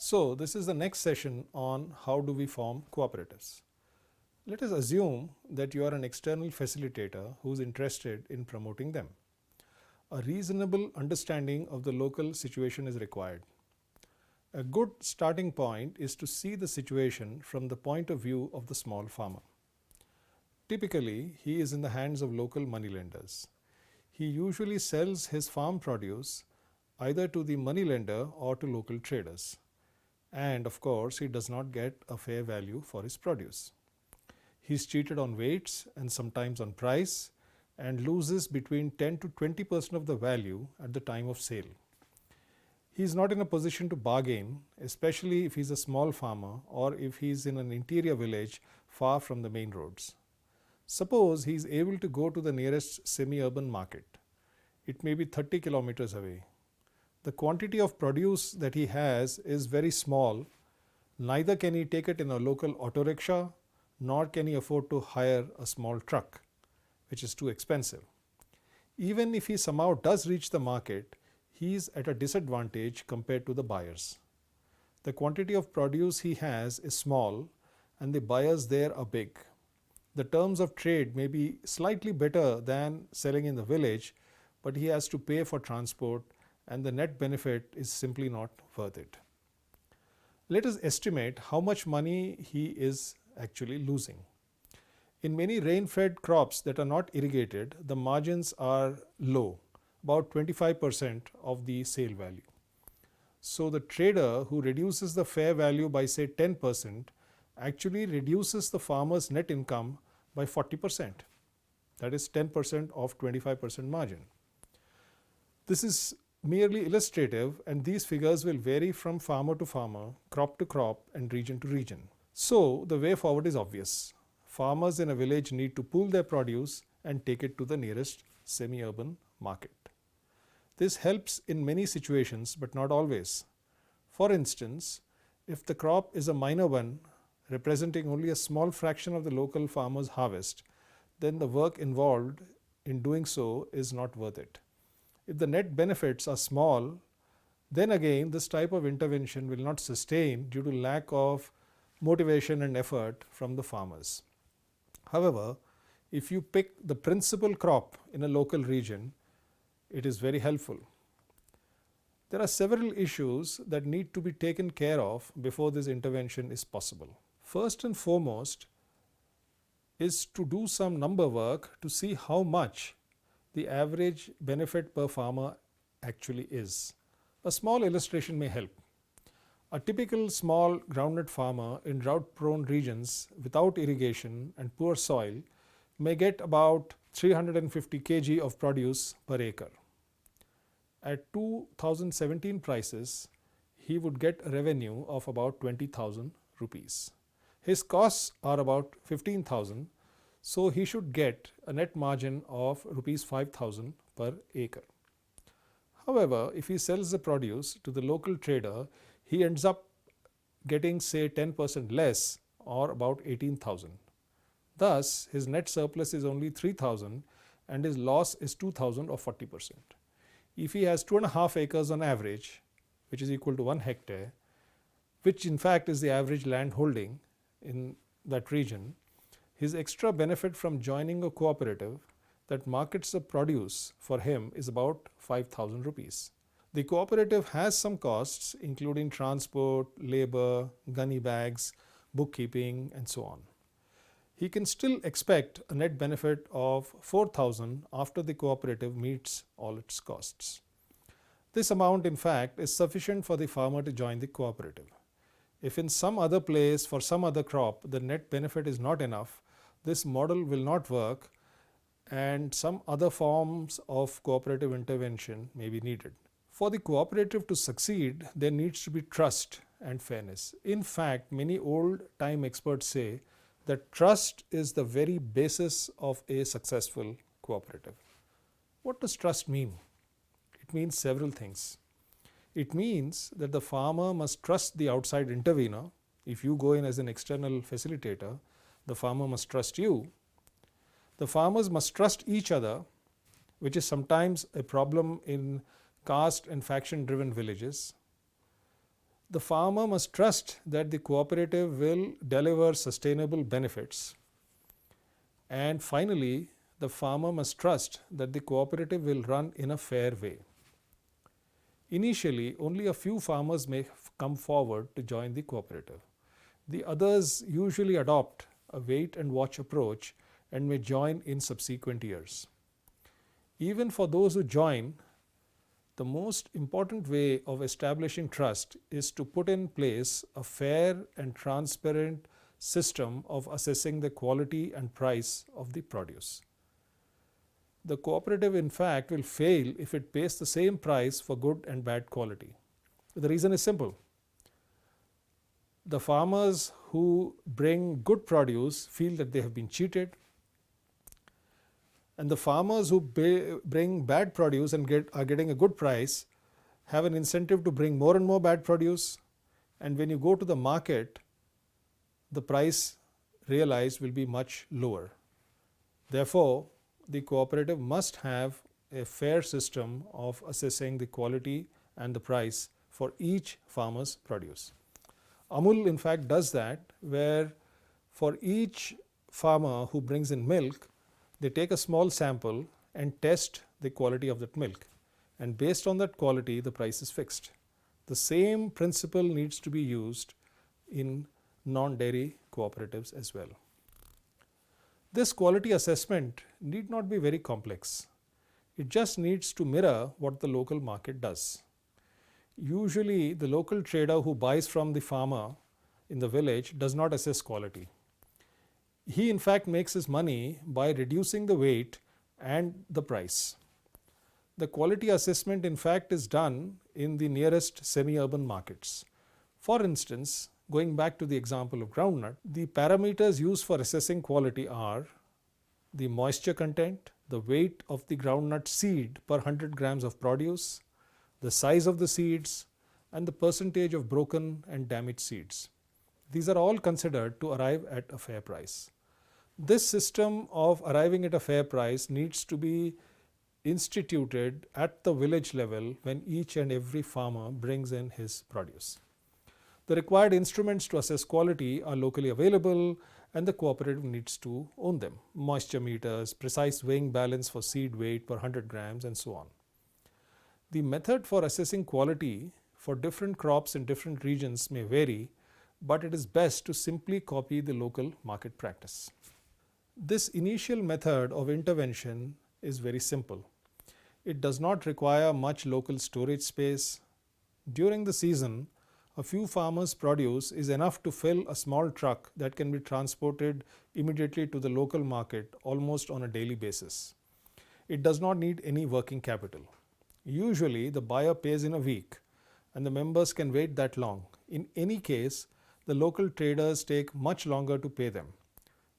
So this is the next session on how do we form cooperatives. Let us assume that you are an external facilitator who is interested in promoting them. A reasonable understanding of the local situation is required. A good starting point is to see the situation from the point of view of the small farmer. Typically, he is in the hands of local moneylenders. He usually sells his farm produce either to the moneylender or to local traders. And of course, he does not get a fair value for his produce. He is cheated on weights and sometimes on price and loses between 10 to 20% of the value at the time of sale. He is not in a position to bargain, especially if he is a small farmer or if he is in an interior village far from the main roads. Suppose he is able to go to the nearest semi-urban market. It may be 30 kilometers away. The quantity of produce that he has is very small. Neither can he take it in a local auto rickshaw, nor can he afford to hire a small truck, which is too expensive. Even if he somehow does reach the market, he is at a disadvantage compared to the buyers. The quantity of produce he has is small and the buyers there are big. The terms of trade may be slightly better than selling in the village, but he has to pay for transport and the net benefit is simply not worth it. Let us estimate how much money he is actually losing. In many rain-fed crops that are not irrigated, the margins are low, about 25% of the sale value. So the trader who reduces the fair value by say 10% actually reduces the farmer's net income by 40%. That is 10% of 25% margin. This is merely illustrative and these figures will vary from farmer to farmer, crop to crop and region to region. So the way forward is obvious. Farmers in a village need to pool their produce and take it to the nearest semi-urban market. This helps in many situations but not always. For instance, if the crop is a minor one representing only a small fraction of the local farmer's harvest, then the work involved in doing so is not worth it. If the net benefits are small, then again this type of intervention will not sustain due to lack of motivation and effort from the farmers. However, if you pick the principal crop in a local region, it is very helpful. There are several issues that need to be taken care of before this intervention is possible. First and foremost is to do some number work to see how much the average benefit per farmer actually is. A small illustration may help. A typical small groundnut farmer in drought-prone regions without irrigation and poor soil may get about 350 kg of produce per acre. At 2017 prices, he would get a revenue of about 20,000 rupees. His costs are about 15,000, so he should get a net margin of rupees 5,000 per acre. However, if he sells the produce to the local trader, he ends up getting say 10% less or about 18,000. Thus, his net surplus is only 3,000 and his loss is 2,000 or 40%. If he has 2.5 acres on average, which is equal to 1 hectare, which in fact is the average land holding in that region, his extra benefit from joining a cooperative that markets the produce for him is about 5,000 rupees. The cooperative has some costs including transport, labor, gunny bags, bookkeeping and so on. He can still expect a net benefit of 4,000 after the cooperative meets all its costs. This amount in fact is sufficient for the farmer to join the cooperative. If in some other place for some other crop the net benefit is not enough, this model will not work and some other forms of cooperative intervention may be needed. For the cooperative to succeed, there needs to be trust and fairness. In fact, many old-time experts say that trust is the very basis of a successful cooperative. What does trust mean? It means several things. It means that the farmer must trust the outside intervener. If you go in as an external facilitator, the farmer must trust you. The farmers must trust each other, which is sometimes a problem in caste and faction driven villages. The farmer must trust that the cooperative will deliver sustainable benefits. And finally, the farmer must trust that the cooperative will run in a fair way. Initially, only a few farmers may come forward to join the cooperative. The others usually adopt a wait and watch approach and may join in subsequent years. Even for those who join, the most important way of establishing trust is to put in place a fair and transparent system of assessing the quality and price of the produce. The cooperative, in fact, will fail if it pays the same price for good and bad quality. The reason is simple. The farmers who bring good produce feel that they have been cheated, and the farmers who bring bad produce and are getting a good price have an incentive to bring more and more bad produce, and when you go to the market, the price realized will be much lower. Therefore, the cooperative must have a fair system of assessing the quality and the price for each farmer's produce. Amul in fact does that, where for each farmer who brings in milk, they take a small sample and test the quality of that milk, and based on that quality the price is fixed. The same principle needs to be used in non-dairy cooperatives as well. This quality assessment need not be very complex. It just needs to mirror what the local market does. Usually the local trader who buys from the farmer in the village does not assess quality. He in fact makes his money by reducing the weight and the price. The quality assessment in fact is done in the nearest semi-urban markets. For instance, going back to the example of groundnut, the parameters used for assessing quality are the moisture content, the weight of the groundnut seed per 100 grams of produce, the size of the seeds, and the percentage of broken and damaged seeds. These are all considered to arrive at a fair price. This system of arriving at a fair price needs to be instituted at the village level when each and every farmer brings in his produce. The required instruments to assess quality are locally available, and the cooperative needs to own them. Moisture meters, precise weighing balance for seed weight per 100 grams, and so on. The method for assessing quality for different crops in different regions may vary, but it is best to simply copy the local market practice. This initial method of intervention is very simple. It does not require much local storage space. During the season, a few farmers' produce is enough to fill a small truck that can be transported immediately to the local market almost on a daily basis. It does not need any working capital. Usually, the buyer pays in a week, and the members can wait that long. In any case, the local traders take much longer to pay them.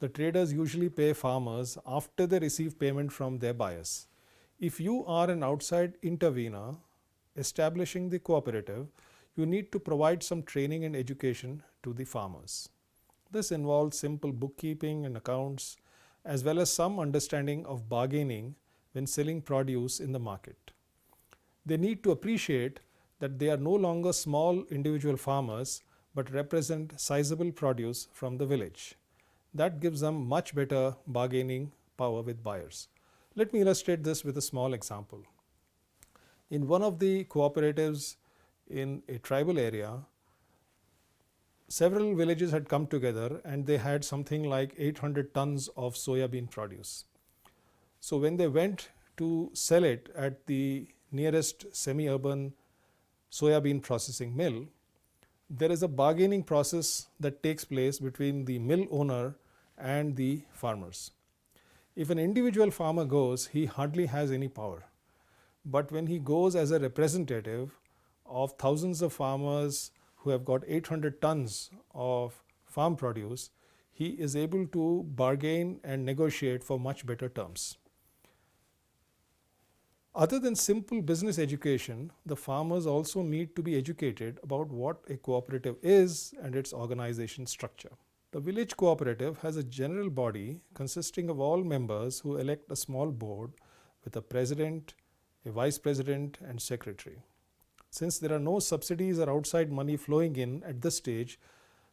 The traders usually pay farmers after they receive payment from their buyers. If you are an outside intervener establishing the cooperative, you need to provide some training and education to the farmers. This involves simple bookkeeping and accounts, as well as some understanding of bargaining when selling produce in the market. They need to appreciate that they are no longer small individual farmers, but represent sizable produce from the village. That gives them much better bargaining power with buyers. Let me illustrate this with a small example. In one of the cooperatives in a tribal area, several villages had come together and they had something like 800 tons of soya bean produce. So when they went to sell it at the nearest semi-urban soya bean processing mill, there is a bargaining process that takes place between the mill owner and the farmers. If an individual farmer goes, he hardly has any power. But when he goes as a representative of thousands of farmers who have got 800 tons of farm produce, he is able to bargain and negotiate for much better terms. Other than simple business education, the farmers also need to be educated about what a cooperative is and its organization structure. The village cooperative has a general body consisting of all members who elect a small board with a president, a vice president, and secretary. Since there are no subsidies or outside money flowing in at this stage,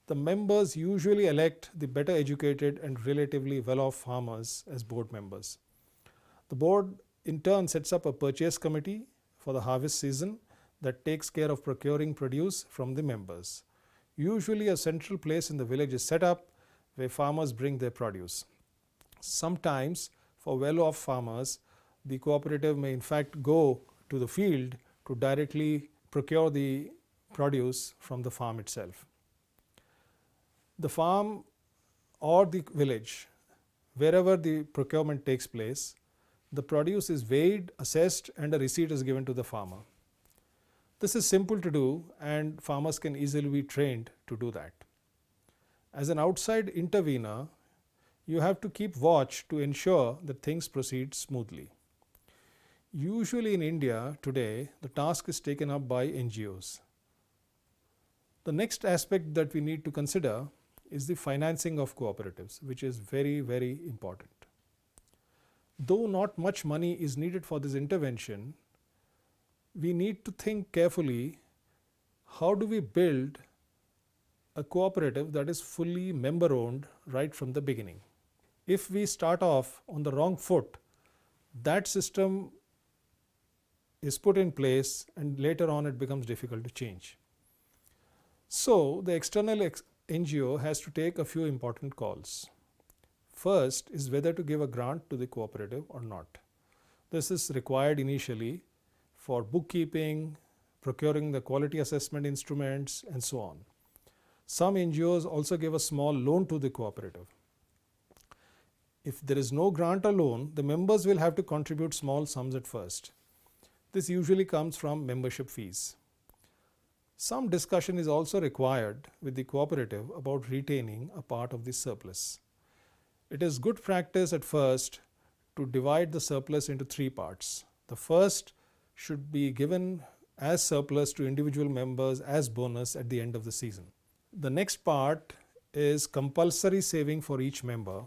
the members usually elect the better educated and relatively well-off farmers as board members. The board in turn sets up a purchase committee for the harvest season that takes care of procuring produce from the members. Usually a central place in the village is set up where farmers bring their produce. Sometimes for well-off farmers, the cooperative may in fact go to the field to directly procure the produce from the farm itself. The farm or the village, wherever the procurement takes place, the produce is weighed, assessed, and a receipt is given to the farmer. This is simple to do and farmers can easily be trained to do that. As an outside intervener, you have to keep watch to ensure that things proceed smoothly. Usually in India today, the task is taken up by NGOs. The next aspect that we need to consider is the financing of cooperatives, which is very, very important. Though not much money is needed for this intervention, we need to think carefully, how do we build a cooperative that is fully member owned right from the beginning? If we start off on the wrong foot, that system is put in place and later on it becomes difficult to change. So the external NGO has to take a few important calls. First is whether to give a grant to the cooperative or not. This is required initially for bookkeeping, procuring the quality assessment instruments, and so on. Some NGOs also give a small loan to the cooperative. If there is no grant or loan, the members will have to contribute small sums at first. This usually comes from membership fees. Some discussion is also required with the cooperative about retaining a part of the surplus. It is good practice at first to divide the surplus into three parts. The first should be given as surplus to individual members as bonus at the end of the season. The next part is compulsory saving for each member,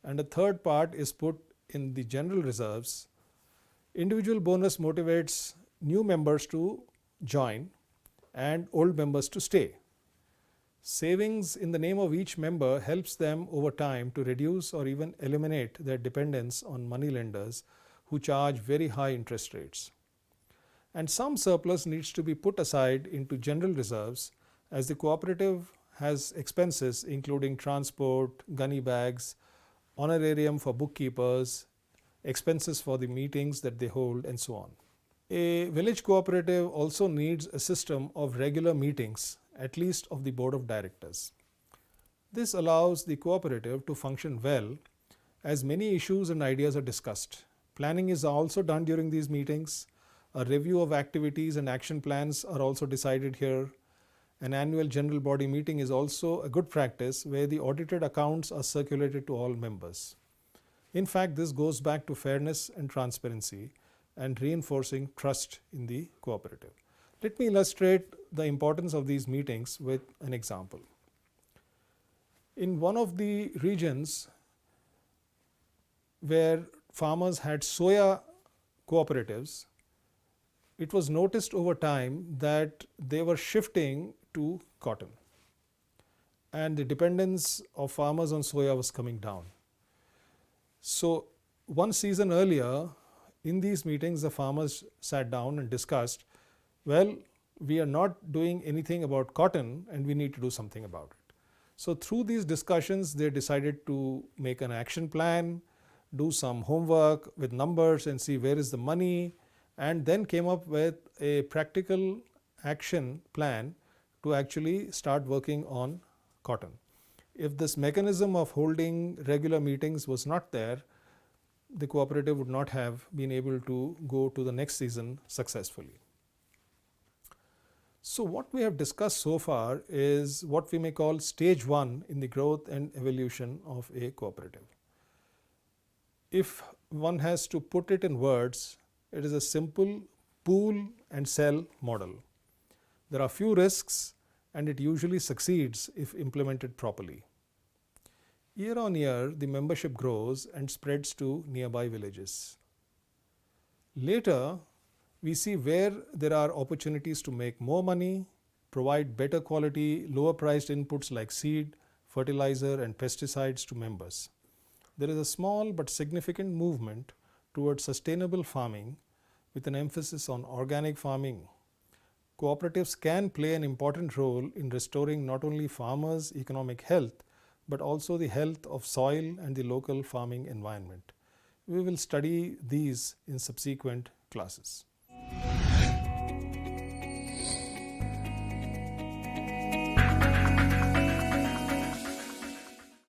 and the third part is put in the general reserves. Individual bonus motivates new members to join and old members to stay. Savings in the name of each member helps them over time to reduce or even eliminate their dependence on money lenders who charge very high interest rates. And some surplus needs to be put aside into general reserves, as the cooperative has expenses including transport, gunny bags, honorarium for bookkeepers, expenses for the meetings that they hold, and so on. A village cooperative also needs a system of regular meetings, at least of the board of directors. This allows the cooperative to function well, as many issues and ideas are discussed. Planning is also done during these meetings. A review of activities and action plans are also decided here. An annual general body meeting is also a good practice where the audited accounts are circulated to all members. In fact, this goes back to fairness and transparency and reinforcing trust in the cooperative. Let me illustrate the importance of these meetings with an example. In one of the regions where farmers had soya cooperatives, it was noticed over time that they were shifting to cotton, and the dependence of farmers on soya was coming down. So one season earlier, in these meetings, the farmers sat down and discussed, well, we are not doing anything about cotton and we need to do something about it. So through these discussions, they decided to make an action plan, do some homework with numbers and see where is the money, and then came up with a practical action plan to actually start working on cotton. If this mechanism of holding regular meetings was not there, the cooperative would not have been able to go to the next season successfully. So what we have discussed so far is what we may call stage 1 in the growth and evolution of a cooperative. If one has to put it in words, it is a simple pool and sell model. There are few risks and it usually succeeds if implemented properly. Year on year, the membership grows and spreads to nearby villages. Later, We see where there are opportunities to make more money, provide better quality, lower priced inputs like seed, fertilizer and pesticides to members. There is a small but significant movement towards sustainable farming with an emphasis on organic farming. Cooperatives can play an important role in restoring not only farmers' economic health, but also the health of soil and the local farming environment. We will study these in subsequent classes.